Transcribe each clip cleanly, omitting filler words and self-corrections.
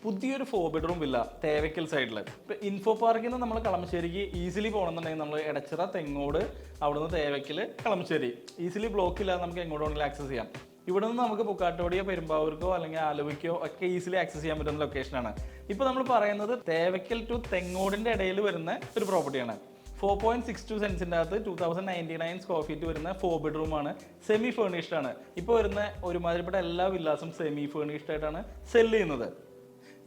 പുതിയൊരു 4 bedroom villa Thevakkal സൈഡിൽ. ഇപ്പോൾ ഇൻഫോ പാർക്കിൽ നിന്ന് നമ്മൾ കളമശ്ശേരിക്ക് ഈസിലി പോകണമെന്നുണ്ടെങ്കിൽ നമ്മൾ എടച്ചിറ, തെങ്ങോട്, അവിടെ നിന്ന് തേവയ്ക്കൽ, കളമശ്ശേരി ഈസിലി ബ്ലോക്ക് ഇല്ലാതെ നമുക്ക് എങ്ങോട്ട് വേണമെങ്കിലും ആക്സസ് ചെയ്യാം. ഇവിടെ നിന്ന് നമുക്ക് പുക്കാട്ടോടിയോ പെരുമ്പാവൂർക്കോ അല്ലെങ്കിൽ ആലുവയ്ക്കോ ഒക്കെ ഈസിലി ആക്സസ് ചെയ്യാൻ പറ്റുന്ന ലൊക്കേഷനാണ്. ഇപ്പോൾ നമ്മൾ പറയുന്നത് തേവയ്ക്കൽ ടു തെങ്ങോടിൻ്റെ ഇടയിൽ വരുന്ന ഒരു പ്രോപ്പർട്ടിയാണ്. 4.62 സെൻസിൻ്റെ അകത്ത് 2099 സ്ക്വയർ ഫീറ്റ് വരുന്ന 4 ബെഡ്റൂമാണ്. സെമി ഫേർണിഷ്ഡ് ആണ്. ഇപ്പോൾ വരുന്ന ഒരുമാതിരിപ്പെട്ട എല്ലാ വില്ലാസും സെമി ഫേർണിഷ്ഡ് ആയിട്ടാണ് സെല് ചെയ്യുന്നത്.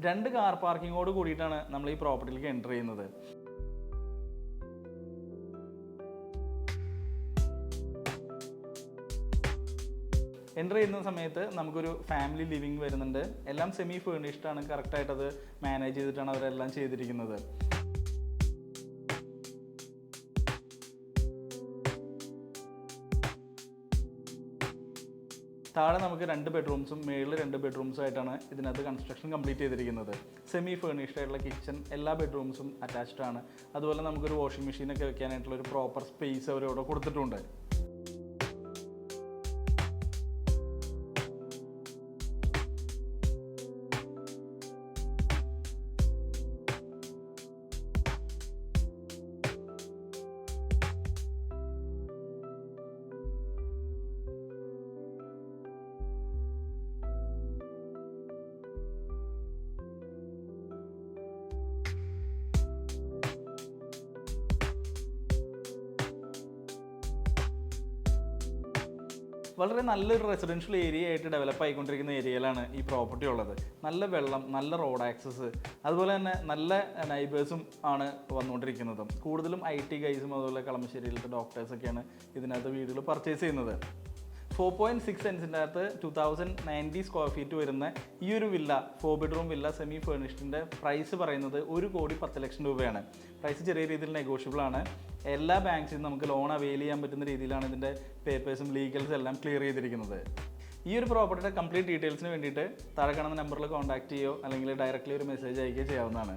2 കാർ പാർക്കിങ്ങോട് കൂടിയിട്ടാണ് നമ്മൾ ഈ പ്രോപ്പർട്ടിയിലേക്ക് എൻ്റർ ചെയ്യുന്നത്. എൻ്റർ ചെയ്യുന്ന സമയത്ത് നമുക്കൊരു ഫാമിലി ലിവിങ് വരുന്നുണ്ട്. എല്ലാം സെമി ഫേർണിഷ്ഡ് ആണ്. കറക്റ്റായിട്ട് അത് മാനേജ് ചെയ്തിട്ടാണ് അവരെല്ലാം ചെയ്തിരിക്കുന്നത്. താഴെ നമുക്ക് 2 ബെഡ്റൂംസും മേളിൽ 2 ബെഡ്റൂംസും ആയിട്ടാണ് ഇതിനകത്ത് കൺസ്ട്രക്ഷൻ കംപ്ലീറ്റ് ചെയ്തിരിക്കുന്നത്. സെമി ഫേർണിഷ്ഡ് ആയിട്ടുള്ള കിച്ചൺ, എല്ലാ ബെഡ്റൂംസും അറ്റാച്ച്ഡ് ആണ്. അതുപോലെ നമുക്കൊരു വാഷിംഗ് മെഷീനൊക്കെ വെക്കാനായിട്ടുള്ള ഒരു പ്രോപ്പർ സ്പേസ് അവരിവിടെ കൊടുത്തിട്ടുണ്ട്. വളരെ നല്ലൊരു റെസിഡൻഷ്യൽ ഏരിയ ആയിട്ട് ഡെവലപ്പ് ആയിക്കൊണ്ടിരിക്കുന്ന ഏരിയയിലാണ് ഈ പ്രോപ്പർട്ടി ഉള്ളത്. നല്ല വെള്ളം, നല്ല റോഡ് ആക്സസ്, അതുപോലെ തന്നെ നല്ല നൈബേഴ്സും ആണ് വന്നുകൊണ്ടിരിക്കുന്നത്. കൂടുതലും IT ഗൈസും അതുപോലെ കളമശ്ശേരിയിലത്തെ ഡോക്ടേഴ്സൊക്കെയാണ് ഇതിനകത്ത് വീടുകൾ പർച്ചേസ് ചെയ്യുന്നത്. 4.6 സെൻസിൻ്റെ അകത്ത് 2090 സ്ക്വയർ ഫീറ്റ് വരുന്ന ഈ ഒരു വില്ല, 4 ബെഡ്റൂം വില്ല സെമി ഫേർണിഷ്ഡിൻ്റെ പ്രൈസ് പറയുന്നത് 1,10,00,000 രൂപയാണ്. പ്രൈസ് ചെറിയ രീതിയിൽ നെഗോഷ്യബിൾ ആണ്. എല്ലാ ബാങ്ക്സിനും നമുക്ക് ലോൺ അവെയിൽ ചെയ്യാൻ പറ്റുന്ന രീതിയിലാണ് ഇതിൻ്റെ പേപ്പേഴ്സും ലീഗൽസും എല്ലാം ക്ലിയർ ചെയ്തിരിക്കുന്നത്. ഈ ഒരു പ്രോപ്പർട്ടിയുടെ കംപ്ലീറ്റ് ഡീറ്റെയിൽസിന് വേണ്ടിയിട്ട് താഴെ കാണുന്ന നമ്പറിൽ കോൺടാക്ട് ചെയ്യുകയോ അല്ലെങ്കിൽ ഡയറക്റ്റ്ലി ഒരു മെസ്സേജ് അയക്കുകയോ ചെയ്യാവുന്നതാണ്.